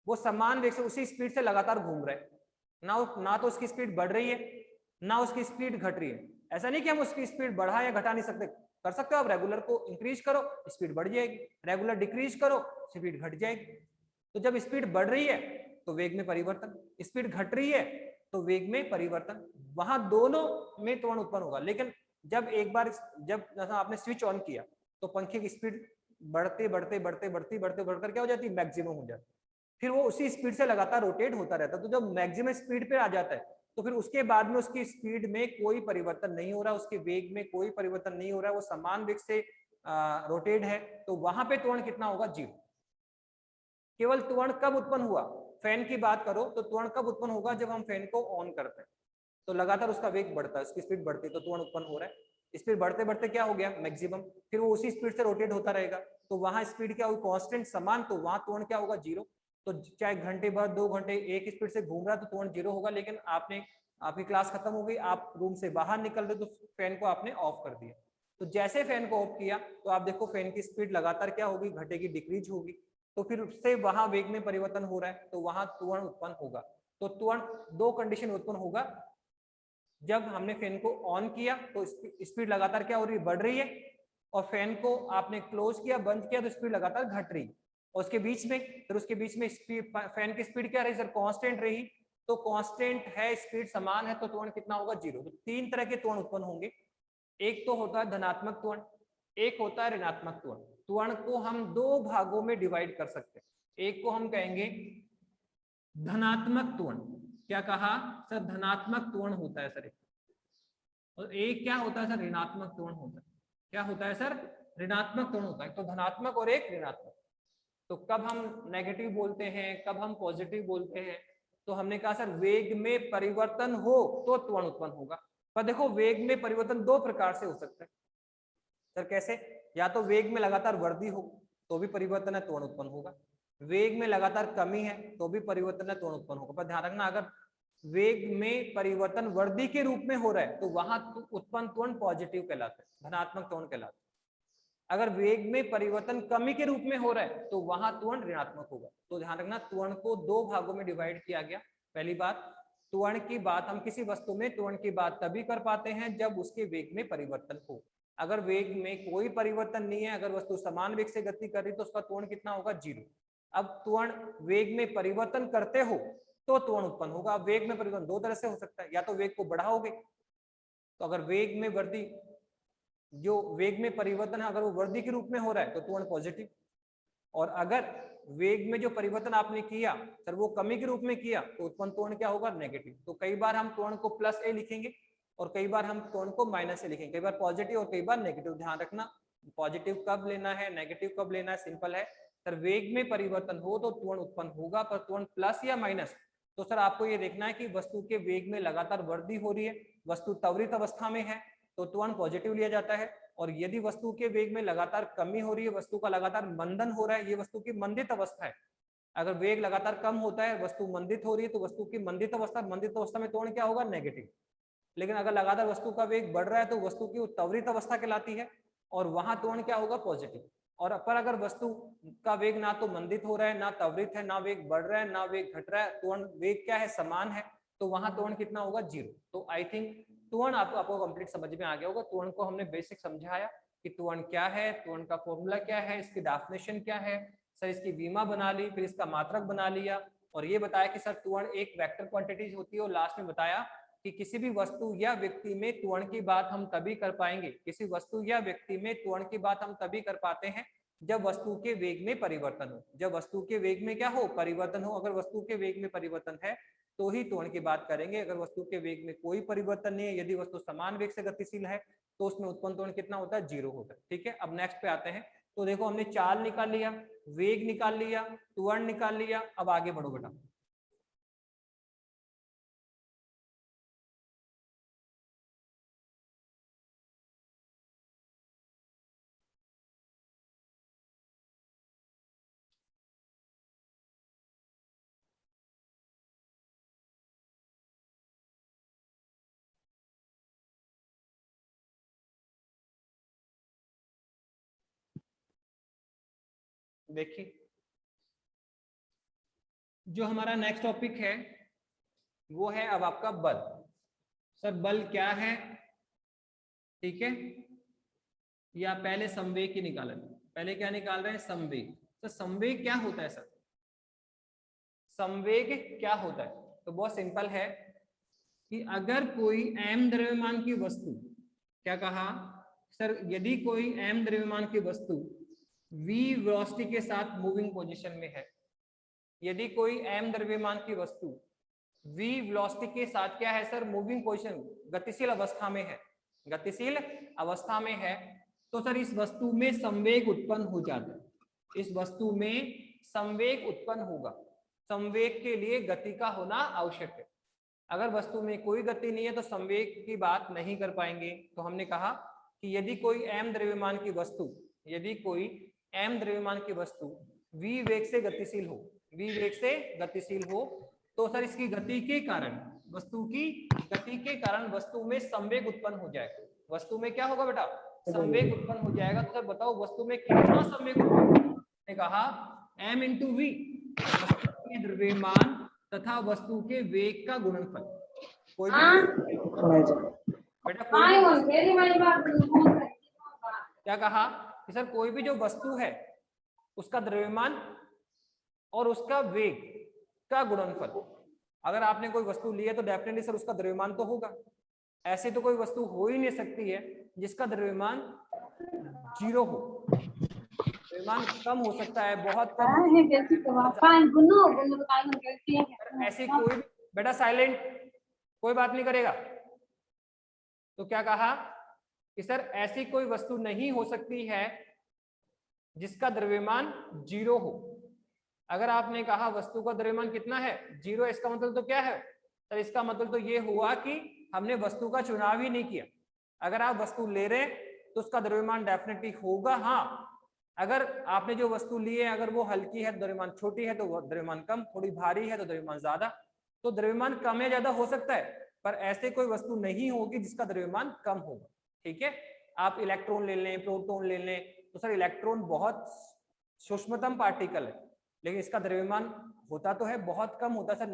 वो समान वेग से उसी स्पीड से लगातार घूम रहे हैं। ना तो उसकी स्पीड बढ़ रही है ना उसकी स्पीड घट रही है। ऐसा नहीं कि हम उसकी स्पीड बढ़ा या घटा नहीं सकते, कर सकते हो आप। रेगुलर को इंक्रीज करो स्पीड बढ़ जाएगी, रेगुलर डिक्रीज करो स्पीड घट जाएगी। तो जब स्पीड बढ़ रही है तो वेग में परिवर्तन, स्पीड घट रही है तो वेग में परिवर्तन, वहां दोनों में त्वरण उत्पन्न होगा। लेकिन जब एक बार जब आपने स्विच ऑन किया तो पंखे की स्पीड बढ़ते बढ़ते बढ़ते बढ़ती बढ़ते बढ़कर क्या हो जाती है? मैक्सिमम हो जाती है। फिर वो उसी स्पीड से लगातार रोटेट होता रहता है। तो जब मैक्सिमम स्पीड पे आ जाता है तो फिर उसके बाद में उसकी स्पीड में कोई परिवर्तन नहीं हो रहा, उसके वेग में कोई परिवर्तन नहीं हो रहा है, वो समान वेग से रोटेट है, तो वहां पे त्वरण कितना होगा? 0। केवल त्वरण कब उत्पन्न हुआ? फैन की बात करो तो त्वरण कब उत्पन्न होगा? जब हम फैन को ऑन करते हैं तो लगातार उसका वेग बढ़ता है, उसकी स्पीड बढ़ती है, तो त्वरण उत्पन्न हो रहा है। स्पीड बढ़ते बढ़ते क्या हो गया? मैक्सिमम। फिर वो उसी स्पीड से रोटेट होता रहेगा, तो वहां स्पीड क्या होगी? कांस्टेंट, समान, तो वहां त्वरण क्या होगा? 0। तो चाहे घंटे भर 2 घंटे एक स्पीड से घूम रहा है तो त्वरण 0 होगा। लेकिन आपकी क्लास खत्म हो गई, आप रूम से बाहर निकल रहे तो फैन को आपने ऑफ कर दिया, तो जैसे फैन को ऑफ किया तो आप देखो फैन की स्पीड लगातार क्या होगी? घटेगी, डिक्रीज होगी। तो फिर उससे वहां वेग में परिवर्तन हो रहा है तो वहां त्वरण उत्पन्न होगा। तो त्वरण दो कंडीशन उत्पन्न होगा, जब हमने फैन को ऑन किया तो स्पीड लगातार क्या हो रही है, बढ़ रही है, और फैन को आपने क्लोज किया, बंद किया, तो स्पीड लगातार घट रही है। और उसके बीच में स्पीड, फैन की स्पीड क्या रही सर, कांस्टेंट रही। तो कांस्टेंट है, स्पीड समान है, तो त्वरण कितना होगा, 0। तो तीन तरह के त्वरण उत्पन्न होंगे। एक तो होता है धनात्मक त्वरण, एक होता है ऋणात्मक त्वरण। त्वरण को हम दो भागों में डिवाइड कर सकते हैं। एक को हम कहेंगे धनात्मक त्वरण। क्या कहा सर, धनात्मक त्वरण होता है सर। और एक क्या होता है सर, ऋणात्मक त्वरण होता है। क्या होता है सर, ऋणात्मक त्वरण होता है। तो धनात्मक और एक ऋणात्मक। तो कब हम नेगेटिव बोलते हैं, कब हम पॉजिटिव बोलते हैं, तो हमने कहा सर वेग में परिवर्तन हो तो त्वरण उत्पन्न होगा। पर देखो वेग में परिवर्तन दो प्रकार से हो सकता है सर। कैसे, या तो वेग में लगातार वृद्धि हो तो भी परिवर्तन है, त्वरण उत्पन्न होगा। वेग में लगातार कमी है तो भी परिवर्तन है, त्वरण उत्पन्न होगा। पर ध्यान रखना, अगर वेग में परिवर्तन वृद्धि के रूप में हो रहा है तो वहां उत्पन्न त्वरण पॉजिटिव कहलाता है, धनात्मक त्वरण कहलाता है। अगर वेग में परिवर्तन कमी के रूप में हो रहा है तो वहां त्वरण ऋणात्मक होगा। तो ध्यान रखना, त्वरण को दो भागों में डिवाइड किया गया। पहली बात, त्वरण की बात हम किसी वस्तु में त्वरण की बात तभी कर पाते हैं जब उसके वेग में परिवर्तन हो। अगर वेग में कोई परिवर्तन नहीं है, अगर वस्तु समान वेग से गति कर रही तो उसका त्वरण कितना होगा, 0। अब त्वरण वेग में परिवर्तन करते हो तो त्वरण उत्पन्न होगा। अब वेग में परिवर्तन दो तरह से हो सकता है, या तो वेग को बढ़ाओगे, तो अगर वेग में वृद्धि, जो वेग में परिवर्तन है अगर वो वृद्धि के रूप में हो रहा है तो त्वरण पॉजिटिव, और अगर वेग में जो परिवर्तन आपने किया सर वो कमी के रूप में किया तो उत्पन्न त्वरण क्या होगा, नेगेटिव। तो कई बार हम त्वरण को +a लिखेंगे और कई बार हम त्वरण को -a लिखेंगे, कई बार पॉजिटिव और कई बार नेगेटिव। ध्यान रखना, पॉजिटिव कब लेना है, नेगेटिव कब लेना है, सिंपल है सर। वेग में परिवर्तन हो तो त्वरण उत्पन्न होगा, पर त्वरण प्लस या माइनस, तो सर आपको ये देखना है कि वस्तु के वेग में लगातार वृद्धि हो रही है, वस्तु त्वरित अवस्था में है तो त्वरण पॉजिटिव लिया जाता है। और यदि वस्तु के वेग में लगातार कमी हो रही है, वस्तु का लगातार मंदन हो रहा है, ये वस्तु की मंदित अवस्था है। अगर वेग लगातार कम होता है, वस्तु मंदित हो रही है, तो वस्तु की मंदित अवस्था में त्वरण क्या होगा, नेगेटिव। लेकिन अगर लगातार वस्तु का वेग बढ़ रहा है तो वस्तु की त्वरित अवस्था कहलाती है और वहां त्वरण क्या होगा, पॉजिटिव। और पर अगर वस्तु का वेग ना तो मंदित हो रहा है, ना त्वरित है, ना वेग बढ़ रहा है, ना वेग घट रहा है, त्वरण वेग क्या है, समान है, तो वहां त्वरण कितना होगा, 0। तो आई थिंक त्वरण आपको कंप्लीट समझ में आ गया होगा। त्वरण को हमने बेसिक समझाया कि त्वरण क्या है, त्वरण का फॉर्मूला क्या है, इसकी डेफिनेशन क्या है सर, इसकी विमा बना ली, फिर इसका मात्रक बना लिया, और ये बताया कि सर त्वरण एक वेक्टर क्वांटिटी होती है, और लास्ट में बताया कि किसी भी वस्तु या व्यक्ति में त्वरण की बात हम तभी कर पाएंगे, किसी वस्तु या व्यक्ति में त्वरण की बात हम तभी कर पाते हैं जब वस्तु के वेग में परिवर्तन हो। जब वस्तु के वेग में क्या हो, परिवर्तन हो। अगर वस्तु के वेग में परिवर्तन है तो ही त्वरण की बात करेंगे। अगर वस्तु के वेग में कोई परिवर्तन नहीं है, यदि वस्तु समान वेग से गतिशील है तो उसमें उत्पन्न त्वरण कितना होता है, 0 होता है। ठीक है, अब नेक्स्ट पे आते हैं। तो देखो हमने चाल निकाल लिया, वेग निकाल लिया, त्वरण निकाल लिया, अब आगे बढ़ो बेटा। देखिए जो हमारा नेक्स्ट टॉपिक है वो है अब आपका बल। सर बल क्या है, ठीक है, या पहले संवेग की निकालें। पहले क्या निकाल रहे हैं, संवेग। तो संवेग क्या होता है सर, संवेग क्या होता है, तो बहुत सिंपल है कि अगर कोई m द्रव्यमान की वस्तु, क्या कहा सर, यदि कोई m द्रव्यमान की वस्तु v वेलोसिटी के साथ मूविंग पोजीशन में है, यदि कोई m द्रव्यमान की वस्तु v वेलोसिटी के साथ क्या है सर, मूविंग पोजीशन, गतिशील अवस्था में है, गतिशील अवस्था में है, तो सर इस वस्तु में संवेग उत्पन्न हो जाता है। इस वस्तु में संवेग उत्पन्न होगा। संवेग के लिए गति का होना आवश्यक है। अगर वस्तु में कोई गति नहीं है तो संवेग की बात नहीं कर पाएंगे। तो हमने कहा कि यदि कोई m द्रव्यमान की वस्तु, यदि कोई m द्रव्यमान की वस्तु v वेग से गतिशील हो, v वेग से गतिशील हो, तो सर इसकी गति के कारण, वस्तु की गति के कारण वस्तु में संवेग उत्पन्न हो जाएगा। वस्तु में क्या होगा बेटा, संवेग उत्पन्न हो जाएगा। तो सर बताओ वस्तु में कितना संवेग उत्पन्न होगा। कहा m इंटू वी, वस्तु के द्रव्यमान तथा वस्तु के वेग का गुणनफल। कोई भी बेटा क्या कहा कि सर कोई भी जो वस्तु है उसका द्रव्यमान और उसका वेग का गुणनफल। अगर आपने कोई वस्तु ली है तो डेफिनेटली सर उसका द्रव्यमान तो होगा, ऐसे तो कोई वस्तु हो ही नहीं सकती है जिसका द्रव्यमान 0 हो। द्रव्यमान कम हो सकता है, बहुत कम हो सकता है। ऐसी कोई बेटा साइलेंट, कोई बात नहीं करेगा। तो क्या कहा कि सर ऐसी कोई वस्तु नहीं हो सकती है जिसका द्रव्यमान 0 हो। अगर आपने कहा वस्तु का द्रव्यमान कितना है 0, इसका मतलब तो क्या है सर, इसका मतलब तो ये हुआ कि हमने वस्तु का चुनाव ही नहीं किया। अगर आप वस्तु ले रहे तो उसका द्रव्यमान डेफिनेटली होगा। हाँ, अगर आपने जो वस्तु ली है अगर वो हल्की है तो द्रव्यमान छोटी है तो द्रव्यमान कम, थोड़ी भारी है तो द्रव्यमान ज्यादा। तो द्रव्यमान कम या ज्यादा हो सकता है, पर ऐसे कोई वस्तु नहीं होगी जिसका द्रव्यमान कम होगा। ठीक है, आप इलेक्ट्रॉन ले लें, प्रोटॉन ले लें, तो सर इलेक्ट्रॉन बहुत सूक्ष्मतम पार्टिकल है, लेकिन इसका द्रव्यमान होता तो है बहुत कम होता है सर,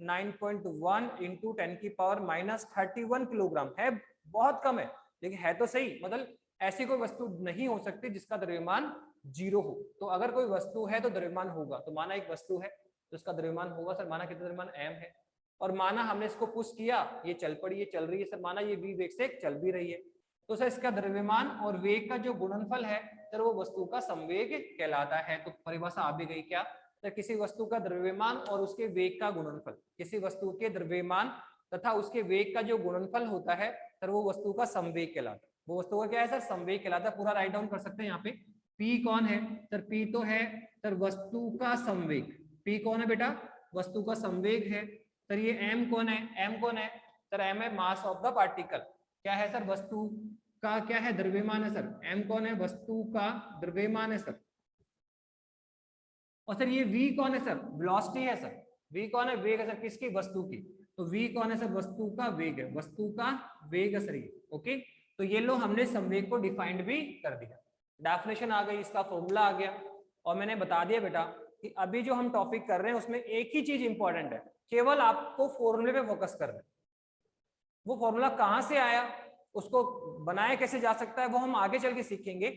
9.1 इंटू 10⁻31 किलोग्राम है, बहुत कम है, लेकिन है तो सही। मतलब ऐसी कोई वस्तु नहीं हो सकती जिसका द्रव्यमान 0 हो। तो अगर कोई वस्तु है तो द्रव्यमान होगा, तो माना एक वस्तु है तो उसका द्रव्यमान होगा सर, माना कितना द्रव्यमान m है, और माना हमने इसको पुश किया, ये चल पड़ी, ये चल रही है सर, माना ये v वेग से चल भी रही है, तो सर इसका द्रव्यमान और वेग का जो गुणनफल है सर वो वस्तु का संवेग कहलाता है। तो परिभाषा आ भी गई क्या सर, किसी वस्तु का द्रव्यमान और उसके वेग का गुणनफल, किसी वस्तु के द्रव्यमान तथा उसके वेग का जो गुणनफल होता है सर वो वस्तु का संवेग कहलाता है। वो वस्तु का क्या है सर, संवेग कहलाता है। पूरा राइट डाउन कर सकते हैं यहाँ पे। P कौन है सर, P तो है सर वस्तु का संवेग। P कौन है बेटा, वस्तु का संवेग है सर। ये M कौन है, M कौन है सर, M है मास ऑफ द पार्टिकल। क्या है सर, वस्तु का क्या है, द्रव्यमान है सर। M कौन है, वस्तु का द्रव्यमान है सर। और सर ये v कौन है सर, वेलोसिटी है सर। v कौन है, वेग है सर, किसकी, वस्तु की। तो v कौन है सर, वस्तु का वेग है, वस्तु का वेग है सर ये। ओके, तो ये लो हमने संवेग को डिफाइंड भी कर दिया, डेफिनेशन आ गई, इसका फॉर्मूला आ गया। और मैंने बता दिया बेटा कि अभी जो हम टॉपिक कर रहे हैं उसमें एक ही चीज इंपॉर्टेंट है, केवल आपको फॉर्मूले पे फोकस करना है। वो फॉर्मूला कहाँ से आया, उसको बनाया कैसे जा सकता है, वो हम आगे चल के सीखेंगे।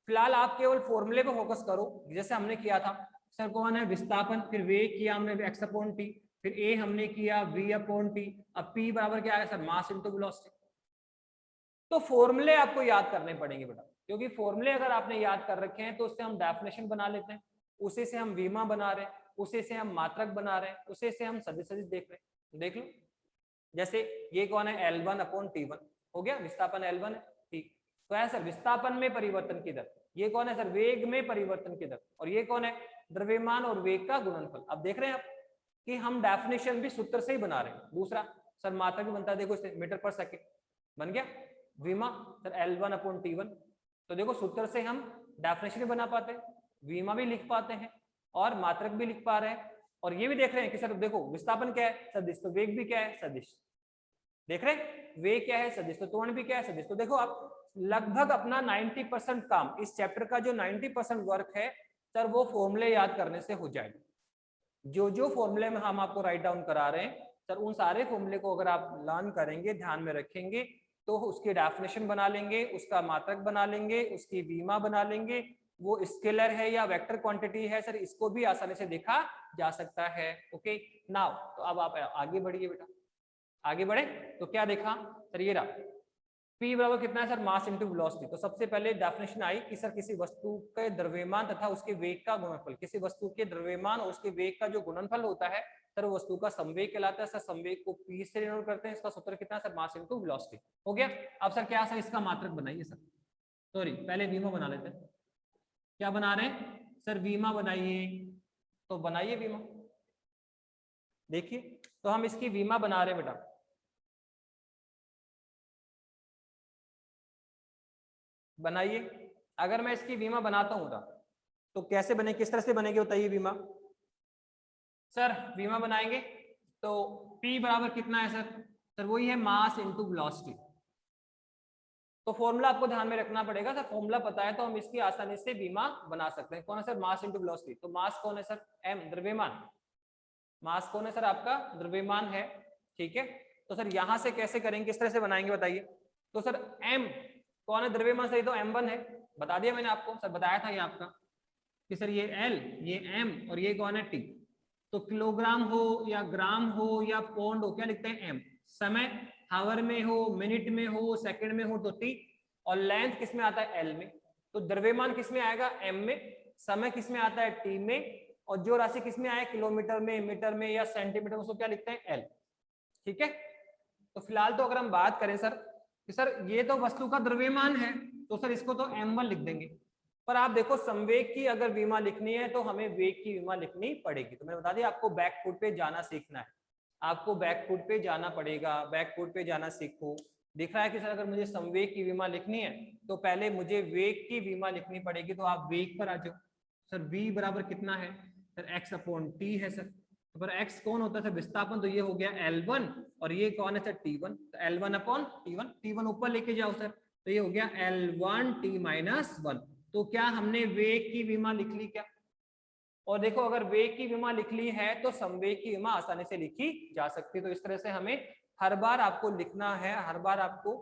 फिलहाल आप केवल फॉर्मूले पे फोकस करो, जैसे हमने किया था सर। कौन है, विस्थापन, फिर वेग किया हमने x अपॉन टी, फिर a हमने किया v अपॉन टी, अब p बराबर क्या है सर, मास इनटू वेलोसिटी। तो फॉर्मूले आपको याद करने पड़ेंगे बेटा, क्योंकि फॉर्मूले अगर आपने याद कर रखे हैं तो उससे हम डेफिनेशन बना लेते हैं, उसी से हम विमा बना रहे हैं, उसी से हम मात्रक बना रहे हैं, उसी से हम सदिश सदिश देख रहे हैं। देख लो, जैसे ये कौन है, L1 अपॉन T1 हो गया, विस्थापन L1 है, ठीक। तो है सर विस्थापन में परिवर्तन की दर, ये कौन है सर, वेग में परिवर्तन की दर, और ये कौन है, द्रव्यमान और वेग का गुणनफल। अब देख रहे हैं आप कि हम डेफिनेशन भी सूत्र से ही बना रहे हैं। दूसरा सर मात्रक भी बनता है, देखो इसे मीटर पर सेकेंड बन गया, विमा सर L1 अपॉन T1। तो देखो सूत्र से हम डेफिनेशन भी बना पाते हैं, विमा भी लिख पाते हैं और मात्रक भी लिख पा रहे हैं। और ये भी देख रहे हैं कि सर देखो विस्थापन क्या है, सदिश, तो वेग भी क्या है, सदिश। देख रहे हैं वेग क्या है, सदिश, तो त्वरण भी क्या है, सदिश। तो देखो आप लगभग अपना 90% काम, इस चैप्टर का जो 90% वर्क है सर वो फॉर्मूले याद करने से हो जाएगा। जो जो फॉर्मूले में हम आपको राइट डाउन करा रहे हैं सर, उन सारे फॉर्मूले को अगर आप लर्न करेंगे, ध्यान में रखेंगे, तो उसकी डेफिनेशन बना लेंगे, उसका मात्रक बना लेंगे, उसकी बीमा बना लेंगे, वो स्केलर है या वेक्टर क्वांटिटी है सर, इसको भी आसानी से देखा जा सकता है। ओके नाउ, तो अब आप आगे बढ़िए बेटा, आगे बढ़े तो क्या देखा सर, ये रहा P बराबर कितना है सर, मास इंटू वेलोसिटी। तो सबसे पहले डेफिनेशन आई कि सर किसी वस्तु के द्रव्यमान तथा उसके वेग का गुणनफल, किसी वस्तु के द्रव्यमान और उसके वेग का जो गुणनफल होता है सर वस्तु का संवेग कहलाता है। सर संवेग को P से डिनोट करते हैं, इसका सूत्र कितना है सर, मास इंटू वेलोसिटी। हो गया। अब सर क्या सर, इसका मात्रक बनाइए सर, सॉरी पहले वीमा बना लेते हैं। क्या बना रहे हैं सर, वीमा बनाइए, तो बनाइए वीमा। देखिए तो हम इसकी वीमा बना रहे हैं बेटा, बनाइए। अगर मैं इसकी बीमा बनाता हूं तो कैसे बने, किस तरह से बनेगी बताइए बीमा। सर बीमा बनाएंगे तो P बराबर कितना है सर, सर वही है मास इंटू वेलोसिटी। तो फॉर्मूला आपको ध्यान में रखना पड़ेगा सर, फॉर्मूला पता है तो हम इसकी आसानी से बीमा बना सकते हैं। कौन है सर? Mass into velocity. तो मास कौन है सर? m, द्रव्यमान। मास कौन है सर? आपका द्रव्यमान है। ठीक है, तो सर यहां से कैसे करेंगे, किस तरह से बनाएंगे बताइए। तो सर m कौन है? द्रव्यमान। सही, तो m1 है, बता दिया मैंने आपको सर, बताया था ये आपका कि सर ये L, ये m और ये कौन है? T। तो किलोग्राम हो या ग्राम हो या पौंड हो, क्या लिखते हैं? m। समय हावर में हो, मिनट में हो, सेकंड में हो तो T, और लेंथ किस में आता है? L में। तो द्रव्यमान किस में आएगा? m में। समय किस में आता है? T में। और जो राशि किस में आए? किलोमीटर में, मीटर में या सेंटीमीटर में, उसको क्या लिखते हैं? L। ठीक है, तो फिलहाल तो अगर हम बात करें सर कि सर ये तो वस्तु का द्रव्यमान है, तो सर इसको तो m1 लिख देंगे। पर आप देखो संवेग की अगर विमा लिखनी है तो हमें वेग की विमा लिखनी पड़ेगी। तो मैंने बता दिया आपको बैकफुट पे जाना सीखना है, आपको बैकफुट पे जाना पड़ेगा, बैकफुट पे जाना सीखो। दिख रहा है कि सर अगर मुझे संवेग की विमा लिखनी है तो पहले मुझे वेग की विमा लिखनी पड़ेगी। तो आप वेग पर आ जाओ सर। v बराबर कितना है सर? x अपॉन t है सर। तो पर x कौन होता है सर? विस्थापन। तो ये हो गया L1 और ये कौन है सर? T1। तो L1 अपॉन T1, T1 ऊपर लेके जाओ सर, तो ये हो गया L1 T माइनस 1। तो क्या हमने वेग की विमा लिख ली क्या? और देखो अगर वेग की विमा लिख ली है तो संवेग की विमा आसानी से लिखी जा सकती है। तो इस तरह से हमें हर बार आपको लिखना है, हर बार आपको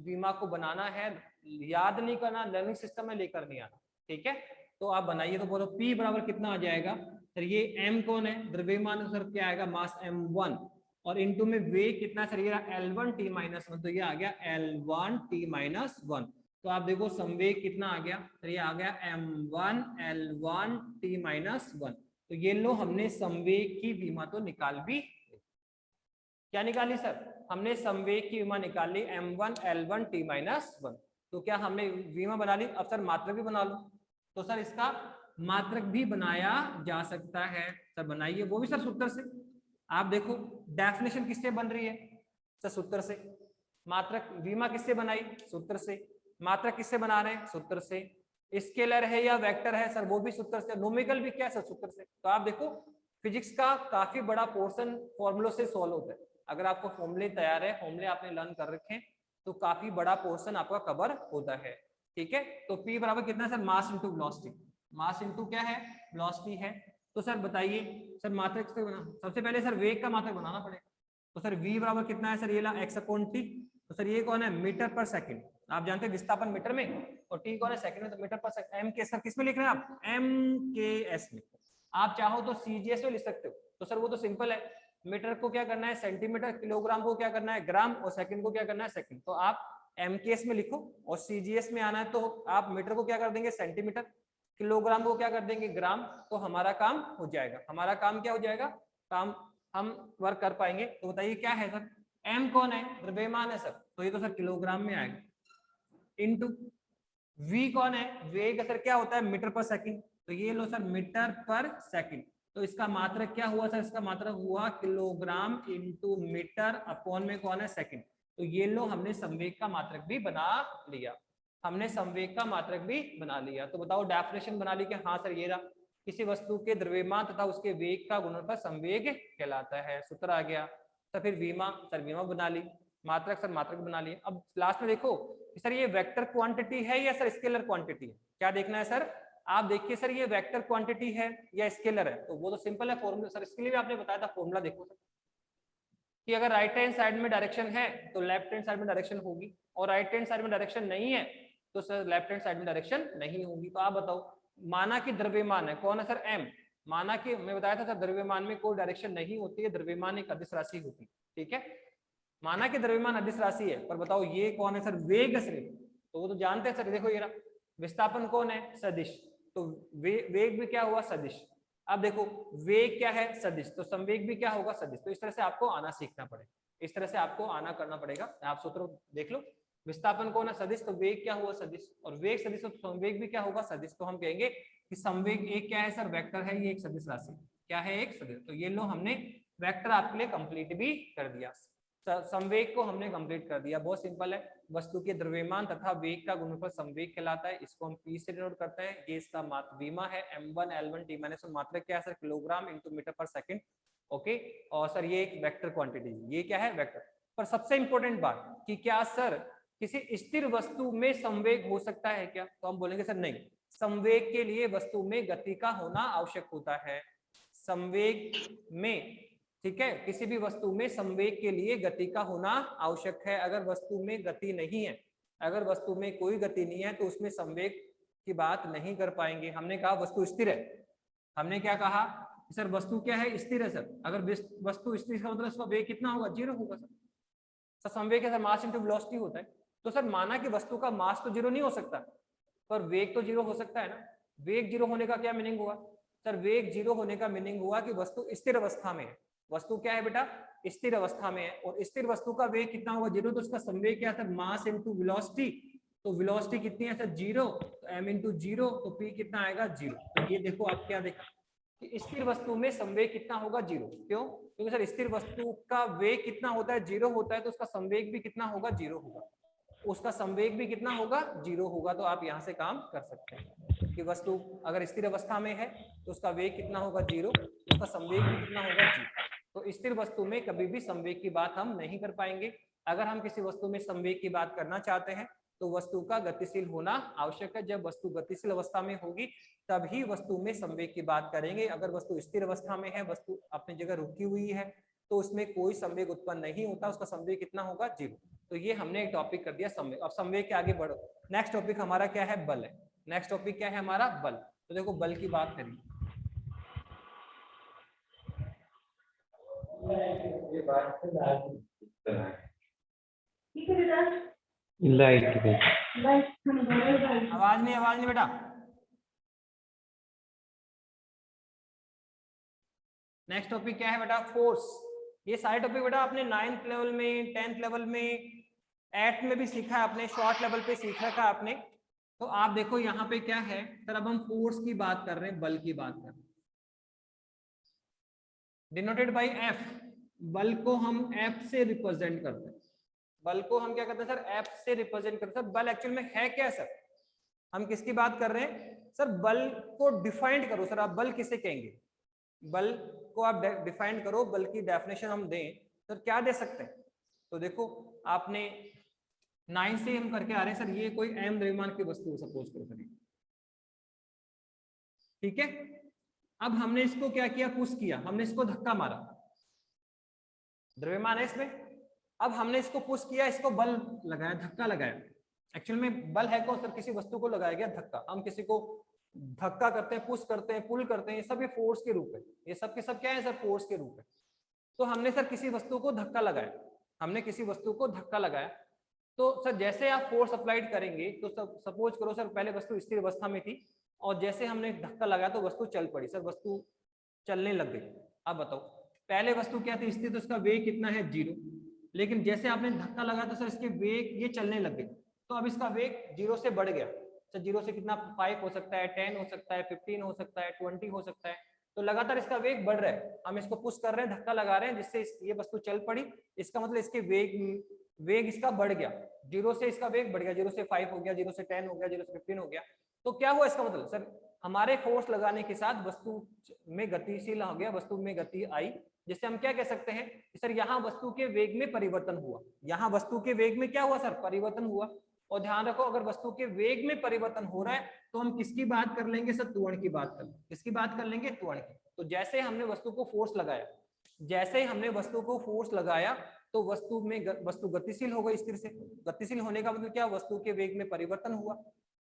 विमा को बनाना है, याद नहीं करना, लर्निंग सिस्टम में लेकर नहीं आना। ठीक है, तो आप बनाइए। तो बोलो P बराबर कितना आ जाएगा सर? ये M कौन है? द्रव्यमान। सर क्या आएगा? मास M1, और इनटू में वेग कितना सर? ये L1 T माइनस 1, तो ये आ गया L1 T माइनस 1। तो आप देखो संवेग कितना आ गया सर? ये आ गया m1 l1 t माइनस 1। तो ये लो हमने संवेग की विमा तो निकाल भी, क्या निकाली सर? हमने संवेग की विमा निकाल ली m1 l1 t माइनस 1। तो क्या हमने विमा बना ली? अब सर मात्रक भी बना लो। तो सर इसका मात्रक भी बनाया जा सकता है सर, बनाइए, वो भी सर सूत्र से। आप देखो डेफिनेशन किससे बन रही है सर? सूत्र से। मात्रक विमा किससे बनाई? सूत्र से। मात्रक किससे बना रहे हैं? सूत्र से। स्केलर है या वेक्टर है सर? वो भी सूत्र से। नोमिकल भी क्या है सर? सूत्र से। तो आप देखो फिजिक्स का काफी बड़ा पोर्शन फॉर्मूलों से सॉल्व होता है। अगर आपको फॉर्मूले तैयार है, फॉर्मूले आपने लर्न कर रखे हैं, तो काफी बड़ा पोर्शन आपका कवर होता है। ठीक है, तो P बराबर कितना sir? Mass into velocity. Mass into क्या है? वेलोसिटी है। तो सर बताइए सर मात्रक से बना, सबसे पहले सर वेग का मात्रक बनाना पड़ेगा। तो सर v बराबर कितना है सर? ये ला x अपॉन t। तो सर ये कौन है? मीटर पर सेकंड। आप जानते हैं विस्थापन मीटर में, और t कौन है? सेकंड में। तो मीटर पर सेकंड। m के सर किस में लिख रहे हैं आप? m के s में। आप चाहो तो cgs में लिख सकते हो। तो सर वो तो सिंपल है, मीटर को क्या करना है? सेंटीमीटर, किलोग्राम को क्या करना है? ग्राम, और सेकंड को क्या करना है? सेकंड। तो आप mks में लिखो, और cgs में आना है तो आप मीटर को क्या कर देंगे? सेंटीमीटर, किलोग्राम को क्या कर देंगे? ग्राम। तो हमारा काम हो जाएगा। हमारा काम क्या हो जाएगा? काम हम वर्क कर पाएंगे। तो बताइए क्या है सर? m कौन है? द्रव्यमान है सर, तो ये तो सर किलोग्राम में आएगा। इनटू v कौन है? वेग सर क्या होता है? मीटर पर सेकंड। तो ये लो सर मीटर पर सेकंड। तो इसका मात्रक क्या हुआ सर? इसका मात्रक हुआ किलोग्राम इंटू मीटर अपॉन में कौन है? सेकंड। तो ये लो हमने संवेग का मात्रक भी बना लिया, हमने संवेग का मात्रक भी बना लिया। तो बताओ डेफिनेशन बना ली कि हाँ सर ये रहा, किसी वस्तु के द्रव्यमान तथा उसके वेग का गुणनफल संवेग कहलाता है। सूत्र आ गया। तो फिर विमा, सर विमा बना ली, मात्रक सर मात्रक बना लिए। अब लास्ट में देखो सर ये वेक्टर क्वांटिटी है या सर स्केलर क्वांटिटी है? क्या देखना है सर? आप देखिए सर ये वेक्टर क्वांटिटी है या स्केलर है? तो वो तो सिंपल है फॉर्मूला सर, इसके लिए भी आपने बताया था फॉर्मूला। देखो सर कि अगर राइट हैंड साइड में डायरेक्शन है तो लेफ्ट हैंड साइड में डायरेक्शन होगी, और राइट हैंड साइड में डायरेक्शन नहीं है तो सर लेफ्ट हैंड साइड में डायरेक्शन नहीं होगी। तो आप बताओ, माना कि द्रव्यमान है, कौन है सर? m। माना कि मैं बताया था सर द्रव्यमान में कोई डायरेक्शन नहीं होती है, द्रव्यमान एक अदिश राशि होती है। ठीक है, माना कि द्रव्यमान अदिश राशि है, पर बताओ ये कौन है सर? वेग सिर्फ। तो वो तो जानते हैं सर, देखो ये रहा विस्थापन कौन है? सदिश। तो वेग भी क्या हुआ? सदिश। अब देखो वेग क्या है? सदिश। तो संवेग भी क्या होगा? सदिश। तो इस तरह से आपको आना सीखना पड़ेगा, इस तरह से आपको आना करना पड़ेगा। आप सूत्र देख लो, विस्थापन कौन है? सदिश। तो वेग क्या हुआ? सदिश। और वेग सदिश तो संवेग भी क्या होगा? सदिश। तो हम कहेंगे कि संवेग एक क्या है सर? वेक्टर है, ये एक सदिश राशि क्या है? एक सदिश। तो ये लो हमने वेक्टर आपके लिए कंप्लीट भी कर दिया, संवेग को हमने कंप्लीट कर दिया। बहुत सिंपल है, वस्तु के द्रव्यमान तथा वेग का गुणनफल संवेग कहलाता है। इसको हम P से डिनोट करते हैं। ये इसका विमा है m1 l1 t माइनस 1। मात्रक क्या है सर? किलोग्राम इंटू मीटर पर सेकंड। ओके, और सर ये एक वेक्टर क्वांटिटी, ये क्या है? वेक्टर। पर सबसे इंपॉर्टेंट बात कि क्या सर किसी स्थिर वस्तु में संवेग हो सकता है क्या? तो हम बोलेंगे सर नहीं, संवेग के लिए वस्तु में गति का होना आवश्यक होता है। संवेग में, ठीक है, किसी भी वस्तु में संवेग के लिए गति का होना आवश्यक है। अगर वस्तु में गति नहीं है, अगर वस्तु में कोई गति नहीं है तो उसमें संवेग की बात नहीं कर पाएंगे। हमने कहा वस्तु स्थिर है, हमने क्या कहा सर वस्तु क्या है, स्थिर है सर। अगर वस्तु स्थिर का मतलब उसका वेग कितना होगा, 0 होगा सर। संवेग है सर मास इनटू वेलोसिटी होता है। तो सर माना कि वस्तु का मास तो 0 नहीं हो सकता, पर वेग तो 0 हो सकता है ना। वेग 0 होने का क्या मीनिंग हुआ सर? वेग 0 होने का मीनिंग हुआ कि वस्तु स्थिर अवस्था में है। वस्तु क्या है बेटा, स्थिर अवस्था में है। और स्थिर वस्तु का वेग कितना होगा, 0। तो उसका संवेग क्या है सर, मास इनटू वेलोसिटी। तो वेलोसिटी कितनी है सर, 0। तो m इंटू 0, तो p कितना आएगा, 0। तो ये देखो आप क्या देखा कि स्थिर वस्तु में संवेग कितना होगा, 0। क्यों? क्योंकि सर स्थिर वस्तु का वेग कितना होता है, 0 होता है। तो उसका संवेग भी कितना होगा, 0 होगा। उसका संवेग भी कितना होगा, 0 होगा। तो आप यहाँ से काम कर सकते हैं कि वस्तु अगर स्थिर अवस्था में है तो उसका वेग कितना होगा, 0। उसका संवेग भी कितना होगा, 0। तो स्थिर वस्तु में कभी भी संवेग की बात हम नहीं कर पाएंगे। अगर हम किसी वस्तु में संवेग की बात करना चाहते हैं तो वस्तु का गतिशील होना आवश्यक है। जब वस्तु गतिशील अवस्था में होगी तभी वस्तु में संवेग की बात करेंगे। अगर वस्तु स्थिर अवस्था में है, वस्तु अपनी जगह रुकी हुई है, तो उसमें कोई संवेग उत्पन्न नहीं होता। उसका संवेग कितना होगा, 0। तो ये हमने एक टॉपिक कर दिया संवेग। अब संवेग के आगे बढ़ो, नेक्स्ट टॉपिक हमारा क्या है, बल है। नेक्स्ट टॉपिक क्या है हमारा, बल। तो देखो बल की बात करें, लाइट आवाज नहीं बेटा। नेक्स्ट टॉपिक क्या है बेटा, फोर्स। ये सारे टॉपिक बेटा आपने 9th लेवल में, 10th लेवल में, 8th में भी सीखा है आपने, शॉर्ट लेवल पे सीख रखा है आपने। तो आप देखो यहाँ पे क्या है सर, अब हम फोर्स की बात कर रहे हैं, बल की बात कर रहे हैं। डिनोटेड बाय एफ, बल को हम एफ से रिप्रेजेंट करते हैं। बल को हम क्या करते हैं सर, एफ से रिप्रेजेंट करते हैं। बल एक्चुअल में है क्या सर, हम किसकी बात कर रहे हैं सर? बल को डिफाइंड करो सर, आप बल किसे कहेंगे? बल को आप डिफाइन करो, बल की डेफिनेशन हम दें सर, क्या दे सकते हैं? तो देखो आपने 9 से हम करके आ रहे हैं सर, ये कोई m द्रव्यमान की वस्तु सपोज करो सर, ठीक है। अब हमने इसको क्या किया, पुश किया, हमने इसको धक्का मारा, द्रव्यमान है इसमें। अब हमने इसको पुश किया, इसको बल लगाया, धक्का लगाया। एक्चुअल में बल है कौन सर, किसी वस्तु को लगाया गया धक्का। हम किसी को धक्का करते हैं, पुश करते हैं, पुल करते हैं, ये सब ये फोर्स के रूप है। ये सब के सब क्या है सर, फोर्स के रूप है। तो हमने सर किसी वस्तु को धक्का लगाया, हमने किसी वस्तु को धक्का लगाया, तो सर जैसे आप फोर्स अप्लाइड करेंगे तो सपोज करो सर पहले वस्तु स्थिर अवस्था में थी और जैसे हमने धक्का लगाया तो वस्तु चल पड़ी सर, वस्तु चलने लग गई। अब बताओ, पहले वस्तु क्या थी, स्थिर, तो उसका वेग कितना है, 0। लेकिन जैसे आपने धक्का लगाया तो सर इसके वेग, ये चलने लग गई, तो अब इसका वेग 0 से बढ़ गया। सर 0 से कितना, 5 हो सकता है, 10 हो सकता है, 15 हो सकता है, 20 हो सकता है। तो लगातार इसका वेग बढ़ रहा है। हम इसको पुश कर रहे हैं, धक्का लगा रहे हैं, जिससे ये वस्तु चल पड़ी। इसका मतलब इसके वेग इसका बढ़ गया, 0 से इसका वेग बढ़ गया, 0 से 5 हो गया, 0 से 10 हो गया, 0 से 15 हो गया। तो क्या हुआ इसका मतलब सर, हमारे फोर्स लगाने के साथ वस्तु में गतिशील हो गया, वस्तु में गति आई, जिससे हम क्या कह सकते हैं कि सर यहाँ वस्तु के वेग में परिवर्तन हुआ। यहाँ वस्तु के वेग में क्या हुआ सर, परिवर्तन हुआ। और ध्यान रखो, अगर वस्तु के वेग में परिवर्तन हो रहा है तो हम किसकी बात कर लेंगे सर, त्वरण की बात कर लेंगे। किसकी बात कर लेंगे, त्वरण की। तो जैसे हमने वस्तु को फोर्स लगाया, जैसे हमने वस्तु को फोर्स लगाया तो वस्तु गतिशील हो गई, स्थिर से। गतिशील होने का मतलब क्या, वस्तु के वेग में परिवर्तन हुआ।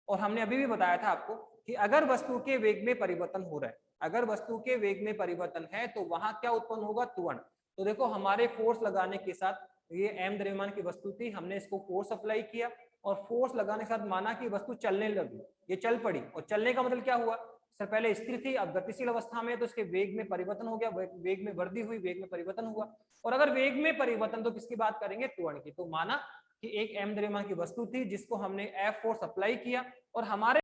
और हमने अभी भी बताया था आपको कि अगर वस्तु के वेग में परिवर्तन हो रहा है, अगर वस्तु के वेग में परिवर्तन है तो वहां क्या उत्पन्न होगा, त्वरण। तो देखो हमारे फोर्स लगाने के साथ, ये m द्रव्यमान की वस्तु थी, हमने इसको फोर्स अप्लाई किया और फोर्स लगाने के साथ माना कि वस्तु चलने लगी, ये चल पड़ी। और चलने का मतलब क्या हुआ सर, पहले स्थिर थी, अब गतिशील अवस्था में, तो इसके वेग में परिवर्तन हो गया, वेग में वृद्धि हुई, वेग में परिवर्तन हुआ। और अगर वेग में परिवर्तन, तो किसकी बात करेंगे, त्वरण की। तो माना कि एक m द्रव्यमान की वस्तु थी जिसको हमने F फोर्स अप्लाई किया और हमारे